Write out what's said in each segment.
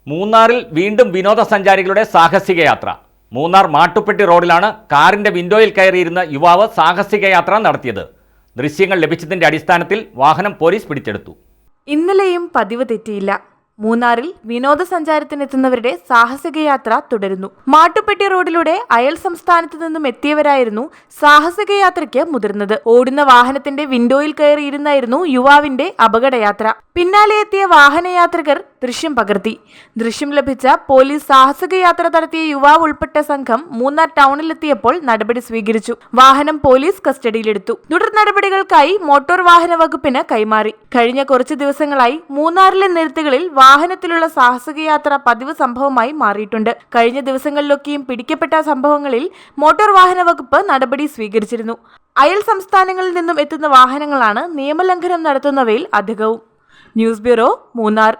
മൂന്നാറിൽ വീണ്ടും വിനോദസഞ്ചാരികളുടെ സാഹസിക യാത്ര. മൂന്നാർ മാട്ടുപ്പെട്ടി റോഡിലാണ് കാറിന്റെ വിൻഡോയിൽ കയറിയിരുന്ന യുവാവ് സാഹസിക യാത്ര നടത്തിയത്. ദൃശ്യങ്ങൾ ലഭിച്ചതിന്റെ അടിസ്ഥാനത്തിൽ വാഹനം പോലീസ് പിടിച്ചെടുത്തു. ഇന്നലെയും പതിവ് തെറ്റിയില്ല. മൂന്നാറിൽ വിനോദസഞ്ചാരത്തിനെത്തുന്നവരുടെ സാഹസിക യാത്ര തുടരുന്നു. മാട്ടുപ്പെട്ടി റോഡിലൂടെ അയൽ സംസ്ഥാനത്തു നിന്നും എത്തിയവരായിരുന്നു സാഹസിക യാത്രയ്ക്ക് മുതിർന്നത്. ഓടുന്ന വാഹനത്തിന്റെ വിൻഡോയിൽ കയറിയിരുന്നായിരുന്നു യുവാവിന്റെ അപകടയാത്ര. പിന്നാലെ എത്തിയ വാഹനയാത്രികർ ദൃശ്യം പകർത്തി. ദൃശ്യം ലഭിച്ച പോലീസ് സാഹസിക യാത്ര നടത്തിയ യുവാവ് ഉൾപ്പെട്ട സംഘം മൂന്നാർ ടൗണിലെത്തിയപ്പോൾ നടപടി സ്വീകരിച്ചു. വാഹനം പോലീസ് കസ്റ്റഡിയിലെടുത്തു. തുടർ നടപടികൾക്കായി മോട്ടോർ വാഹന വകുപ്പിന് കൈമാറി. കഴിഞ്ഞ കുറച്ചു ദിവസങ്ങളായി മൂന്നാറിലെ നിരത്തുകളിൽ വാഹനത്തിലുള്ള സാഹസിക യാത്ര പതിവ് സംഭവമായി മാറിയിട്ടുണ്ട്. കഴിഞ്ഞ ദിവസങ്ങളിലൊക്കെയും പിടിക്കപ്പെട്ട സംഭവങ്ങളിൽ മോട്ടോർ വാഹന വകുപ്പ് നടപടി സ്വീകരിച്ചിരുന്നു. അയൽ സംസ്ഥാനങ്ങളിൽ നിന്നും എത്തുന്ന വാഹനങ്ങളാണ് നിയമലംഘനം നടത്തുന്നവയിൽ അധികവും. News bureau, Munnar.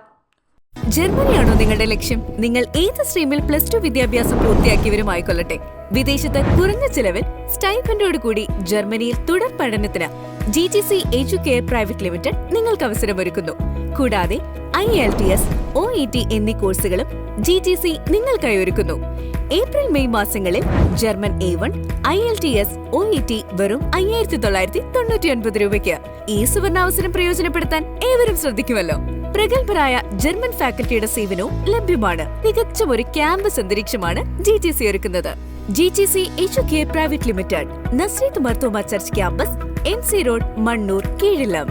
ജർമ്മനിയാണോ നിങ്ങളുടെ ലക്ഷ്യം? നിങ്ങൾ ഏത് സ്ട്രീമിൽ +2 വിദ്യാഭ്യാസം പൂർത്തിയാക്കിയവരുമായിക്കൊള്ളട്ടെ, വിദേശത്ത് കുറഞ്ഞ ചിലവിൽ സ്റ്റൈപ്പൻഡോട് കൂടി ജർമ്മനിയിൽ തുടർ പഠനത്തിന് GTC എഡ്യൂകെയർ പ്രൈവറ്റ് ലിമിറ്റഡ് നിങ്ങൾക്ക് അവസരമൊരുക്കുന്നു. കൂടാതെ IELTS, OET എന്നീ കോഴ്സുകളും GTC നിങ്ങൾക്കായി ഒരുക്കുന്നു. ഏപ്രിൽ മെയ് മാസങ്ങളിൽ ജർമ്മൻ A1, IELTS, OET വെറും 5,999 രൂപയ്ക്ക്. ഈ സുവർണാവസരം പ്രയോജനപ്പെടുത്താൻ ഏവരും ശ്രദ്ധിക്കുമല്ലോ. പ്രഗത്ഭരായ ജർമ്മൻ ഫാക്കൽറ്റിയുടെ സേവനവും ലഭ്യമാണ്. തികച്ചും ഒരു ക്യാമ്പസ് അന്തരീക്ഷമാണ് GTC ഒരുക്കുന്നത്. GTC educare private limited, Nazareth Marthoma church campus, MC road, Mannoor, കീഴിലം.